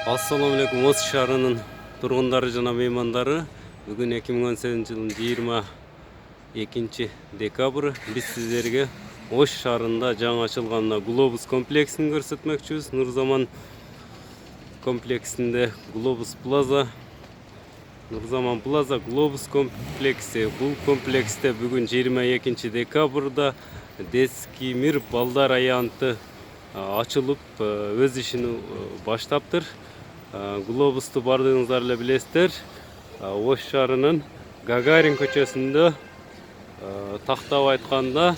Assalamu alaikum. Oş şаарынын тургундары жана меймандары. Бүгүн 2018 жылдын 22 декабрь биз сиздерге Ош шаарында жаңы ачылган Globus комплексин көрсөтмөкчүбүз. Нурзаман комплексинде Globus Plaza, Нурзаман Plaza Globus комплекси. Бул комплексте бүгүн 22 декабрда детский мир балдар аянты ачылып өз ишин баштаптыр. Глобусту бардыгыңыздар эле билесиздер. Ош шаарынын Гагарин көчөсүндө, тактап айтканда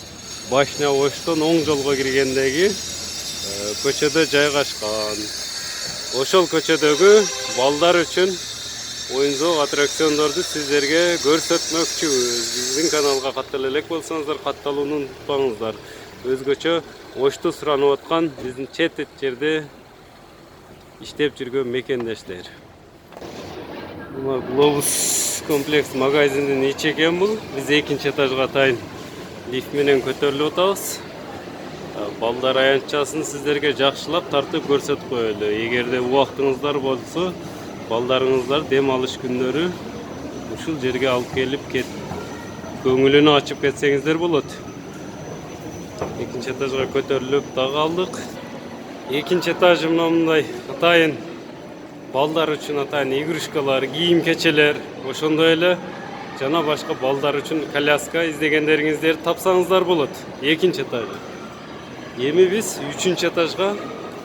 Башня Оштон оң жолго киргендеги көчөдө жайгашкан. Ошол көчөдөгү балдар үчүн оюн-зоок аттракциондорду сиздерге көрсөтмөкчүбүз. Биздин каналга каттала элек болсоңуздар, катталууну унутпаңыздар. Өзгөчө Ошту суранып аткан биздин чет жерде иштеп жүргөн мекендештер. Globus комплекс магазиндин ичи экен бул. Биз экинчи этажга атайын лифт менен көтөрүлүп атабыз. Балдар аянтчасын сиздерге жакшылап тартып көрсөтүп коелу. Эгерде убактыңыздар болсо, балдарыңыздар дем алыш күндөрү ушул жерге алып келип көңүлүнү ачып кетсеңиздер болот. Экинчи этажга көтөрүлүп дагы алдык. Экинчи этажы мындай атайын балдар үчүн атайын игрушкалар, кийим кечелер, ошондой эле жана башка балдар үчүн коляска издегендериңиздерди тапсаңыздар болот. Экинчи этажы. Эми биз 3-чү этажга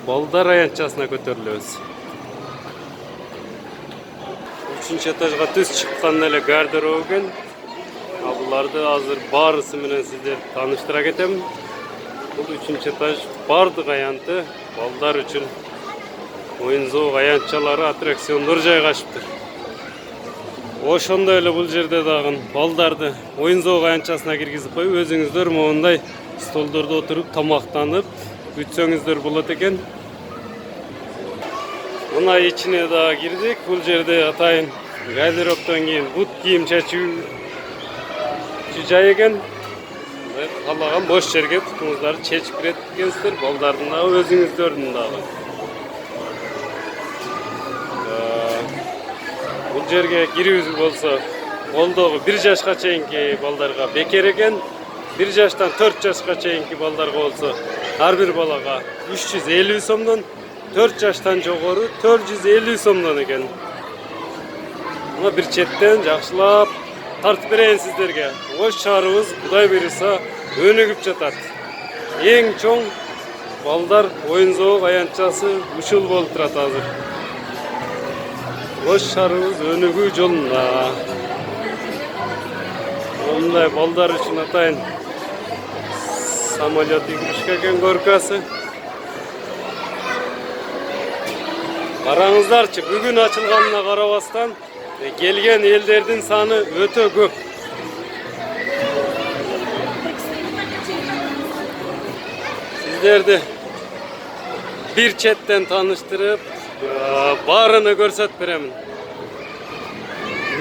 балдар аянтчасына көтөрүлөбүз. 3-чү этажга түз чыкканда эле гардероб экен. Буларды азыр баарысы менен сиздерди тааныштыра кетем. Бул 3-чү этаж бардык аянты балдар үчүн оюн-зоок аянтчалары, аттракциондор жайгашыптыр. Ошондой эле бул жерде дагы балдарды оюн-зоок аянтчасына киргизип коюп, өзүңүздөр моундай столдордо отуруп тамактанып күтсөңүздөр болот экен. Мына ичине дагы кирдик. Бул жерде атайын гардеробтон кийин бут кийим чечүү жай экен. Каалаган бош жерге бутуңуздарды чечип кирет экенсиздер, балдардын дагы, өзүңүздөрдүн дагы. Бул жерге кирүүбүз болсо, колдогу 1 жашка чейинки балдарга бекер экен. 1 жаштан 4 жашка чейинки балдарга болсо, ар бир балага 350 сомдон, 4 жаштан жогору 450 сомдон экен. Мына бир четтен жакшылап тартып берейин сиздерге. Ош шаарыбыз Кудай буйруса өнүгүп жатат. Эң чоң балдар оюн-зоок аянтчасы ушул болуп турат азыр. Ош шаарыбыз өнүгүү жолунда. Мындай балдар үчүн атайын самолет игрушка экен, горкасы. Караңыздарчы, бүгүн ачылганына карабастан келген элдердин саны өтө көп. Сиздерди бир четтен тааныштырып, баарыны көрсөтүп беремин.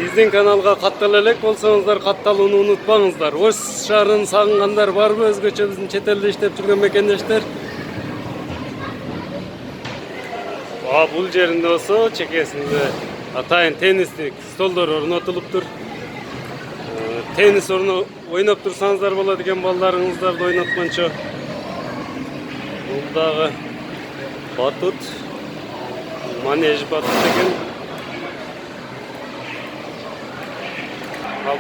Биздин каналга каттала элек болсоңуздар, катталууну унутпаңыздар. Ош шаарын сагынгандар барбы? Өзгөчө биздин чет элде иштеп жүргөн мекендештер? Бул жеринде болсо, чекесинде атайын теннистик столдор орнотулуптур. Теннис ойноп турсаңыздар болот экен, балдарыңыздарды ойноткончо. Бул дагы батут, манеж батут экен.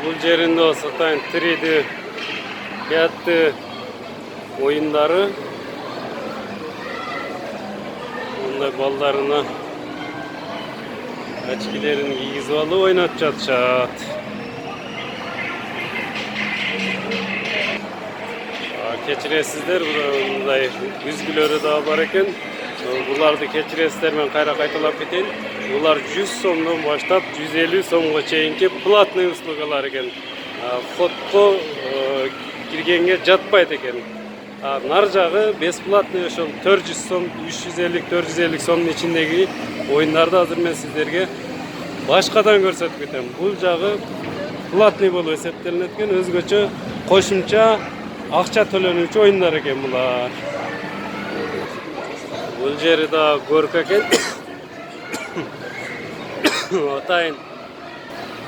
Бул жеринде болсо атайын 3D, 5D оюндары. Мындай балдарына очкилерин кийгизип алып ойноп жатышат. Кечиресиздер, мындай үзгүлөрү да бар экен. Буларды кечиресиздер, мен кайра кайталап кетейин. Булар 100 сомдон баштап 150 сомго чейинки платный услугалар экен. Входко киргенге жатпайт экен. Нар жагы бесплатный, ошол 400 сом, 350-450 сомдун ичиндеги оюндарды азыр мен сиздерге башкадан көрсөтүп кетем. Бул жагы платный болуп эсептелинет экен, өзгөчө кошумча акча төлөнүүчү оюндар экен булар. Бул жери да горка экен.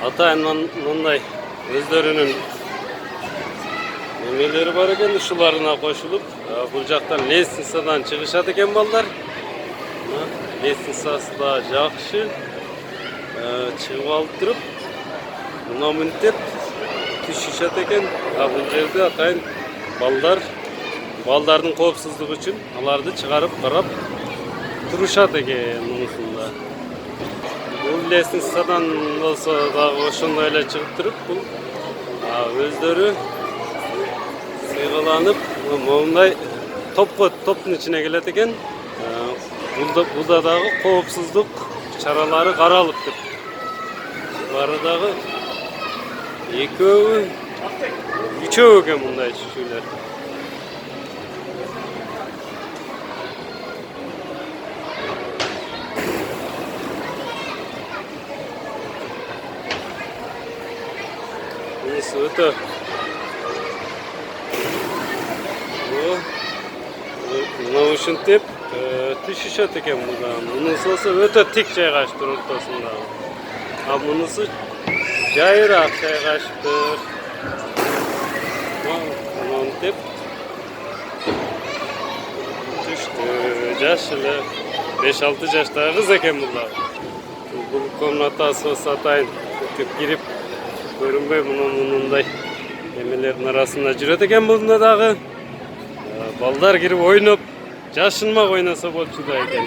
атайын мындай өздөрүнүн эмелери бар экен, ушуларына кошулуп бул жактан лестницадан чыгышат экен балдар. Лестницасы да жакшы чыгып алып туруп мына мынтип түшүшөт экен. Бул жерде атайын балдардын коопсуздугу үчүн аларды чыгарып карап турушат экен мунусунда. Бул лестницадан болсо дагы ошондой эле чыгып туруп, бул өздөрү сыйгаланып мондай топтун ичине келет экен. Буда дагы коопсуздук чаралары каралыптыр. Бары дагы экөө, үчөө экен мындай түшүүлөр. Bunisi öte. Buna ушинтип түшүшөт экен мындан. Мунусу болсо өтө тик жайгашыптыр ортосунда. Мунусу жайыраак жайгашыптыр. Мынтип түштү. Жаш эле 5-6 жаштагы кыз экен булар. Бул комнатасы болсо атайын кирип көрүнбөй мындай эмелердин арасында жүрөт экен. Бunda дагы балдар кирип ойноп жашынмак ойносо болчу да экен.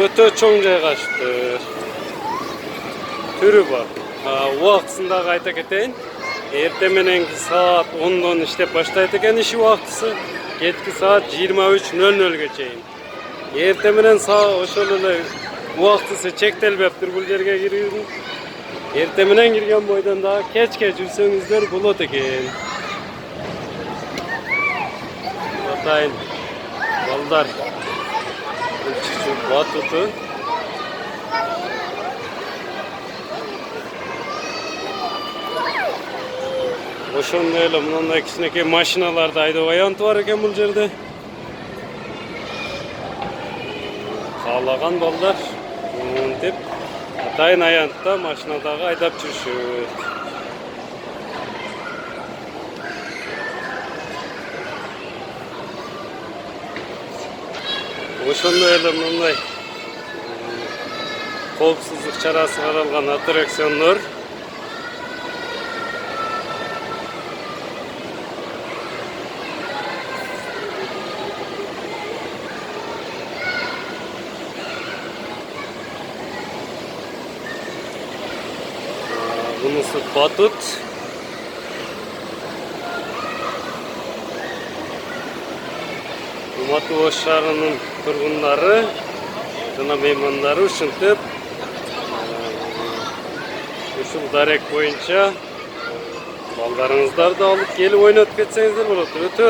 Өтө чоң жайгашыптыр. Түрү бар. Убактысын дагы айта кетейин. Эртең мененки саат 10-дон иштеп баштайт экен иш убактысы. Кечки саат 23:00га чейин. Эртең менен ошол эле убактысы чектелбептир бул жерге кирүүнүн. Эртең менен кирген бойдон дагы кечке жүрсөңүздөр болот экен. Атайын балдар батуты. Ошондой эле мындай кичинекей машиналарды айдоо аянты бар экен бул жерде. Каалаган балдар мынтип атайын аянтта машинадагы айдап жүрүшөт. Ошондой эле мындай коопсуздук чарасы каралган аттракциондор. Bunisi batut. Алматы шаарынын тургундары жана меймандары ушинтип ушул дарек боюнча балдарыңыздарды алып келип ойнотуп кетсеңиздер болот. Өтө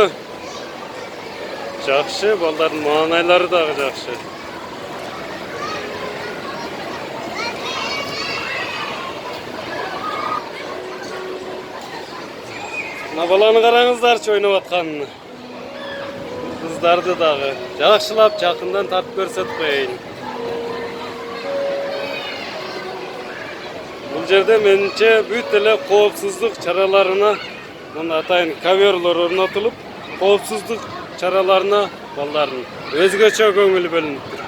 жакшы, балдардын маанайлары дагы жакшы. Мына баланы караңыздарчы ойноп атканын. Кыздарды дагы жакшылап жакындан тартып көрсөтүп коеюн. Бул жерде менимче бүт эле коопсуздук чараларына мына атайын коверлор орнотулуп, коопсуздук чараларына балдардын өзгөчө көңүл бөлүнүптүр.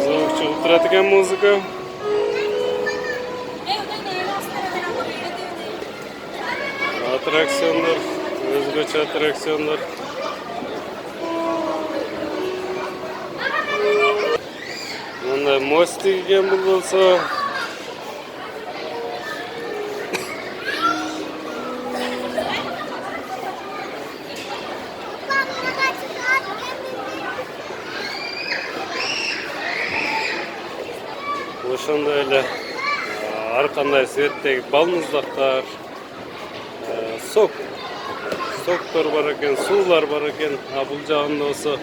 Звук чыгып турат экен, музыка. Аттракциондор, өзгөчө аттракциондор. Мындай мостик экен бул болсо. Ошондой эле ар кандай светтеги балмуздактар, соктор бар экен, суулар бар экен. Бул жагында болсо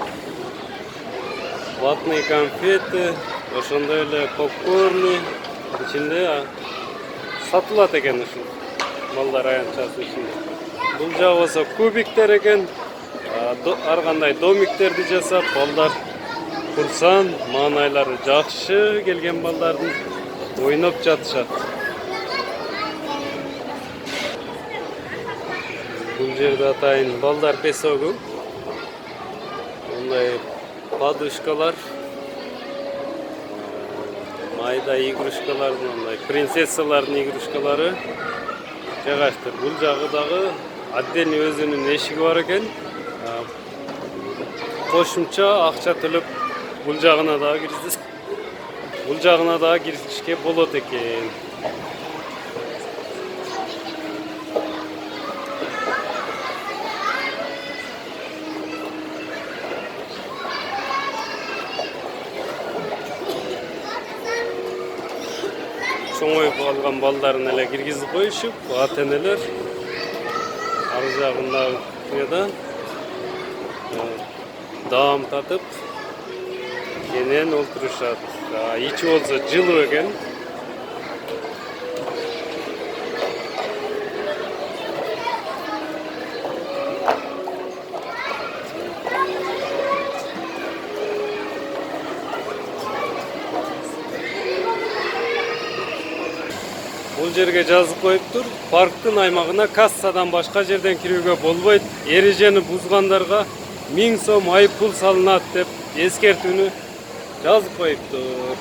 ватные конфеты, ошондой эле попкорны ичинде сатылат экен ушул балдар аянтчасы ичинде. Бул жагы болсо кубиктер экен. Ар кандай домиктерди жасап, балдар курсан, маанайлары жакшы келген балдардын ойноп жатышат. Бул жерде атайын балдар песогу. Мындай подушкалар, майда игрушкалардын, мындай принцессалардын игрушкалары жайгаштыр. Бул жагы дагы отдельный өзүнүн эшиги бар экен. Кошумча акча төлөп бул жагына дагы киришке болот экен. Чоңоюп алган балдарын эле киргизип коюшуп, ата-энелер ар жагында даам татып кенен олтурушат. Ичи болсо жылуу экен. Бул жерге жазып коюптур. Парктын аймагына кассадан башка жерден кирүүгө болбойт. Эрежени бузгандарга 1000 сом айыппул салынат деп эскертүүнү жазып коюптур.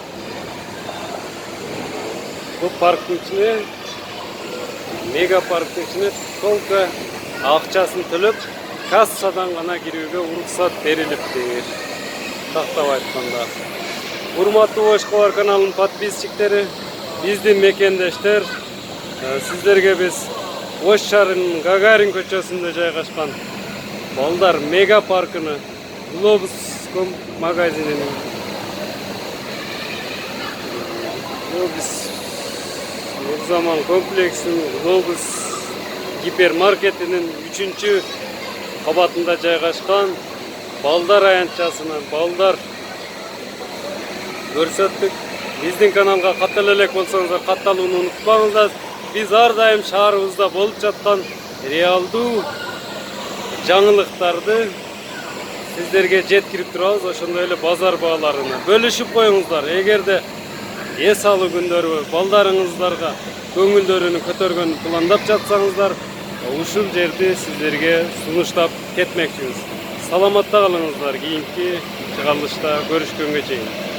Бул парктын ичине, мега парктын ичине только акчасын төлөп, кассадан гана кирүүгө уруксат берилиптир. Тактап айтканда. Урматтуу Ош Кабар каналынын подписчиктери, биздин мекендештер, сиздерге биз Ош шаарынын Гагарин көчөсүндө жайгашкан балдар мега паркыны, Глобус магазинин, Нурзаман комплексинин, Глобус гипермаркетинин 3-чү кабатында жайгашкан балдар аянтчасынан балдар көрсөттүк. Биздин каналга каттала элек болсоңуздар, катталууну унутпаңыздар. Биз ар дайым шаарыбызда болуп жаткан реалдуу жаңылыктарды сиздерге жеткирип турабыз. Ошондой эле базар бааларына бөлүшүп коюңуздар. Эгерде эс алуу күндөрү балдарыңыздарга көңүлдөрүнү көтөргөнү пландап жатсаңыздар, ушул жерди сиздерге сунуштап кетмекчибиз. Саламатта калыңыздар. Кийинки чыгарылышта көрүшкөнгө чейин.